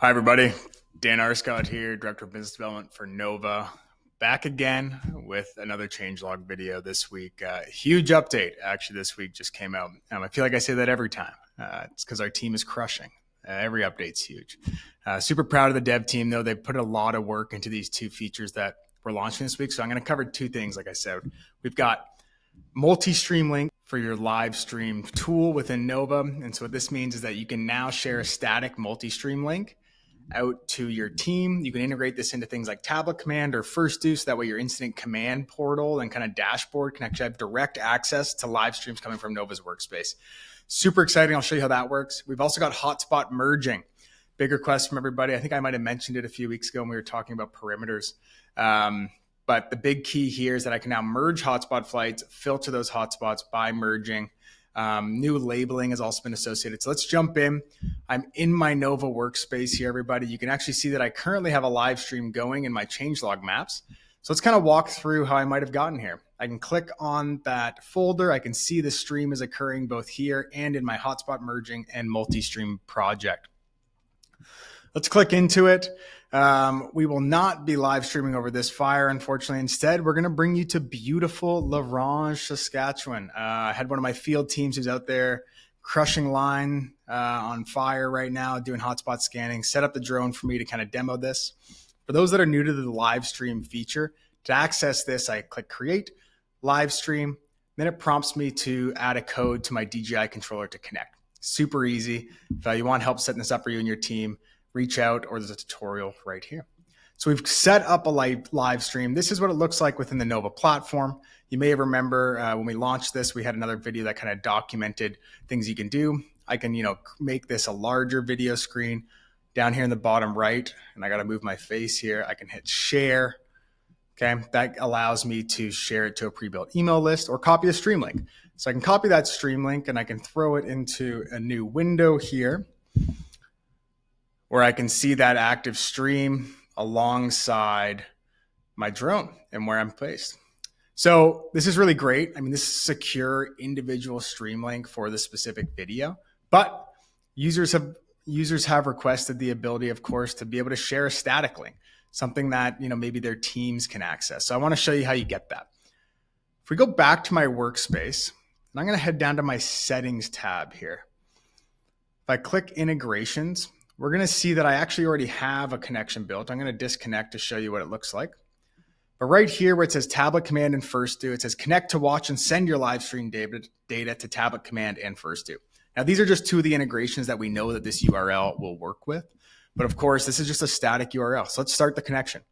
Hi, everybody. Dan Arscott here, Director of Business Development for Nova. Back again with another changelog video this week. Huge update actually this week just came out. I feel like I say that every time. It's because our team is crushing. Every update's huge. Super proud of the dev team, though. They've put a lot of work into these two features that we're launching this week. So I'm going to cover two things, like I said. We've got multi-stream link for your live stream tool within Nova. And so what this means is that you can now share a static multi-stream link out to your team. You can integrate this into things like tablet command or first do, so that way your incident command portal and kind of dashboard can actually have direct access to live streams coming from Nova's workspace. Super exciting. I'll show you how that works. We've also got hotspot merging. Big request from everybody. I think I might have mentioned it a few weeks ago when we were talking about perimeters. But the big key here is that I can now merge hotspot flights, filter those hotspots by merging. New labeling has also been associated. So let's jump in. I'm in my Nova workspace here, everybody. You can actually see that I currently have a live stream going in my changelog maps. So let's kind of walk through how I might have gotten here. I can click on that folder. I can see the stream is occurring both here and in my hotspot merging and multi-stream project. Let's click into it. We will not be live streaming over this fire, unfortunately. Instead, we're going to bring you to beautiful La Ronge, Saskatchewan. I had one of my field teams who's out there crushing line on fire right now, doing hotspot scanning, set up the drone for me to kind of demo this. For those that are new to the live stream feature, to access this, I click Create, Live Stream. Then it prompts me to add a code to my DJI controller to connect. Super easy. If you want help setting this up for you and your team, reach out, or there's a tutorial right here. So we've set up a live stream. This is what it looks like within the Nova platform. You may remember when we launched this, we had another video that kind of documented things you can do. I can, make this a larger video screen down here in the bottom right, and I got to move my face here. I can hit share. Okay, that allows me to share it to a pre-built email list or copy a stream link. So I can copy that stream link and I can throw it into a new window here, where I can see that active stream alongside my drone and where I'm placed. So this is really great. I mean, this is a secure individual stream link for the specific video, but users have requested the ability, of course, to be able to share a static link, something that, maybe their teams can access. So I want to show you how you get that. If we go back to my workspace, and I'm going to head down to my settings tab here. If I click integrations, we're going to see that I actually already have a connection built. I'm going to disconnect to show you what it looks like. But right here where it says tablet command and first do, it says connect to watch and send your live stream data to tablet command and first do. Now, these are just two of the integrations that we know that this URL will work with. But of course, this is just a static URL. So let's start the connection.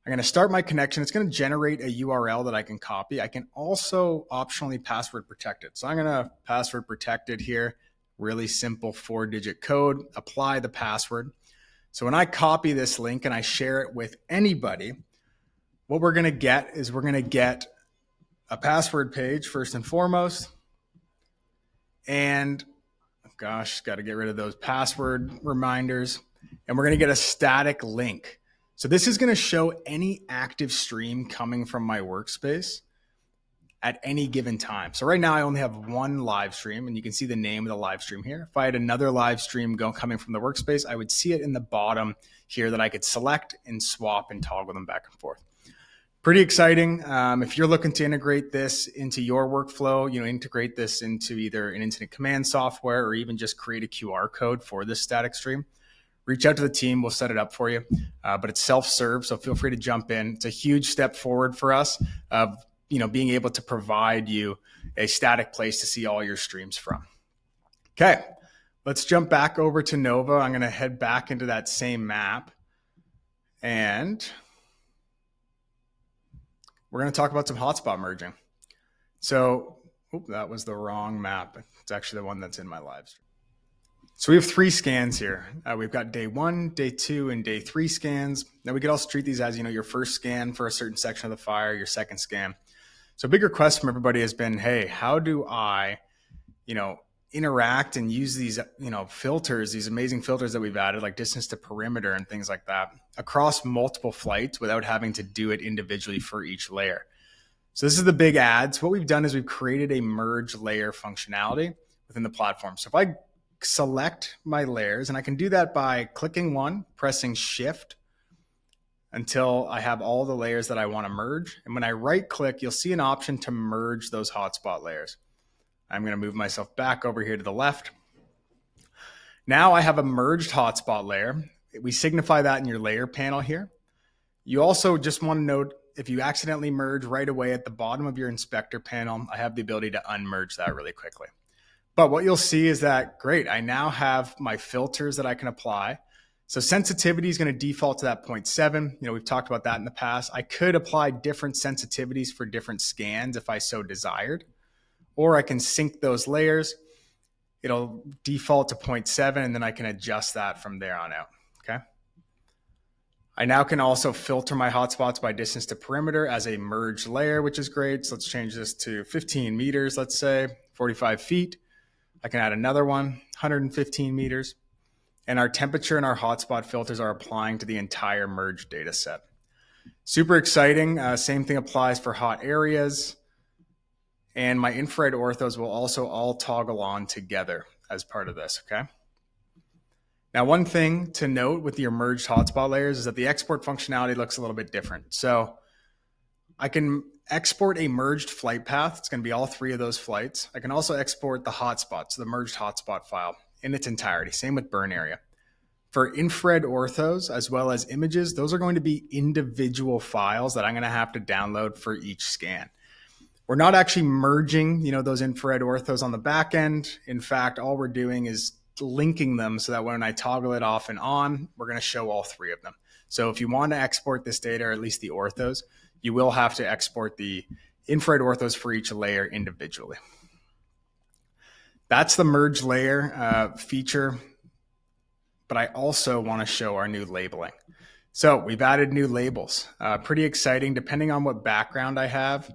I'm going to start my connection. It's going to generate a URL that I can copy. I can also optionally password protect it. So I'm going to password protect it here. Really simple 4-digit code, apply the password. So when I copy this link and I share it with anybody, what we're going to get is we're going to get a password page first and foremost. And gosh, got to get rid of those password reminders. And we're going to get a static link. So this is going to show any active stream coming from my workspace at any given time. So right now I only have one live stream, and you can see the name of the live stream here. If I had another live stream coming from the workspace, I would see it in the bottom here that I could select and swap and toggle them back and forth. Pretty exciting. If you're looking to integrate this into your workflow, integrate this into either an incident command software or even just create a QR code for this static stream, reach out to the team. We'll set it up for you. But it's self-serve, so feel free to jump in. It's a huge step forward for us of being able to provide you a static place to see all your streams from. Okay, let's jump back over to Nova. I'm going to head back into that same map, and we're going to talk about some hotspot merging. So, that was the wrong map. It's actually the one that's in my live stream. So we have 3 scans here. We've got day 1, day 2, and day 3 scans. Now we could also treat these as, your first scan for a certain section of the fire, your second scan. So a big request from everybody has been, hey, how do I, interact and use these, filters, these amazing filters that we've added, like distance to perimeter and things like that, across multiple flights without having to do it individually for each layer. So this is the big ads. What we've done is we've created a merge layer functionality within the platform. So if I select my layers, and I can do that by clicking one, pressing Shift until I have all the layers that I want to merge. And when I right click, you'll see an option to merge those hotspot layers. I'm going to move myself back over here to the left. Now I have a merged hotspot layer. We signify that in your layer panel here. You also just want to note, if you accidentally merge right away at the bottom of your inspector panel, I have the ability to unmerge that really quickly. But what you'll see is that, great, I now have my filters that I can apply. So sensitivity is going to default to that 0.7. We've talked about that in the past. I could apply different sensitivities for different scans if I so desired, or I can sync those layers. It'll default to 0.7, and then I can adjust that from there on out, okay? I now can also filter my hotspots by distance to perimeter as a merged layer, which is great. So let's change this to 15 meters, let's say, 45 feet. I can add another one, 115 meters. And our temperature and our hotspot filters are applying to the entire merged data set. Super exciting. Same thing applies for hot areas. And my infrared orthos will also all toggle on together as part of this, okay? Now, one thing to note with your merged hotspot layers is that the export functionality looks a little bit different. So I can export a merged flight path. It's going to be all three of those flights. I can also export the hotspot, so the merged hotspot file in its entirety. Same with burn area. For infrared orthos, as well as images, those are going to be individual files that I'm going to have to download for each scan. We're not actually merging, those infrared orthos on the back end. In fact, all we're doing is linking them so that when I toggle it off and on, we're going to show all three of them. So if you want to export this data, or at least the orthos, you will have to export the infrared orthos for each layer individually. That's the merge layer feature, but I also want to show our new labeling. So we've added new labels. Pretty exciting, depending on what background I have.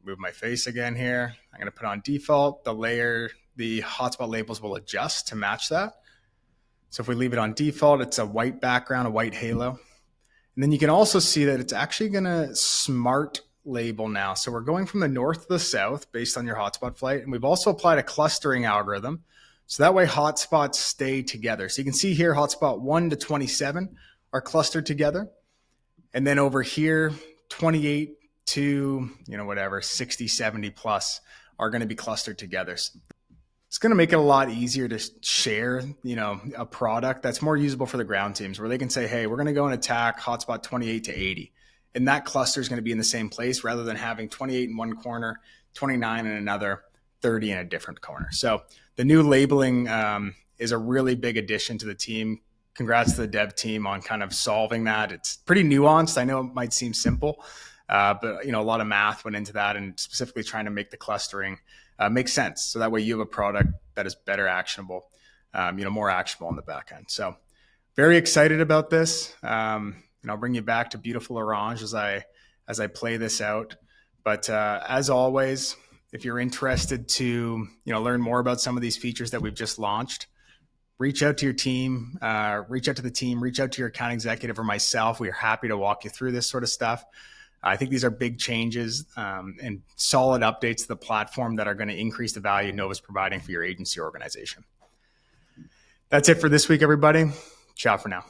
Move my face again here. I'm going to put on default. The hotspot labels will adjust to match that. So if we leave it on default, it's a white background, a white halo. And then you can also see that it's actually going to smart label now. So we're going from the north to the south based on your hotspot flight. And we've also applied a clustering algorithm. So that way hotspots stay together. So you can see here, hotspot 1 to 27 are clustered together. And then over here, 28 to, 60, 70 plus are going to be clustered together. It's going to make it a lot easier to share, a product that's more usable for the ground teams, where they can say, hey, we're going to go and attack hotspot 28 to 80. And that cluster is going to be in the same place rather than having 28 in one corner, 29 in another, 30 in a different corner. So the new labeling is a really big addition to the team. Congrats to the dev team on kind of solving that. It's pretty nuanced. I know it might seem simple, but a lot of math went into that, and specifically trying to make the clustering make sense. So that way you have a product that is better actionable, more actionable on the back end. So very excited about this. I'll bring you back to beautiful Orange as I play this out. But as always, if you're interested to learn more about some of these features that we've just launched, reach out to your team, reach out to the team, reach out to your account executive or myself. We are happy to walk you through this sort of stuff. I think these are big changes and solid updates to the platform that are going to increase the value Nova's providing for your agency organization. That's it for this week, everybody. Ciao for now.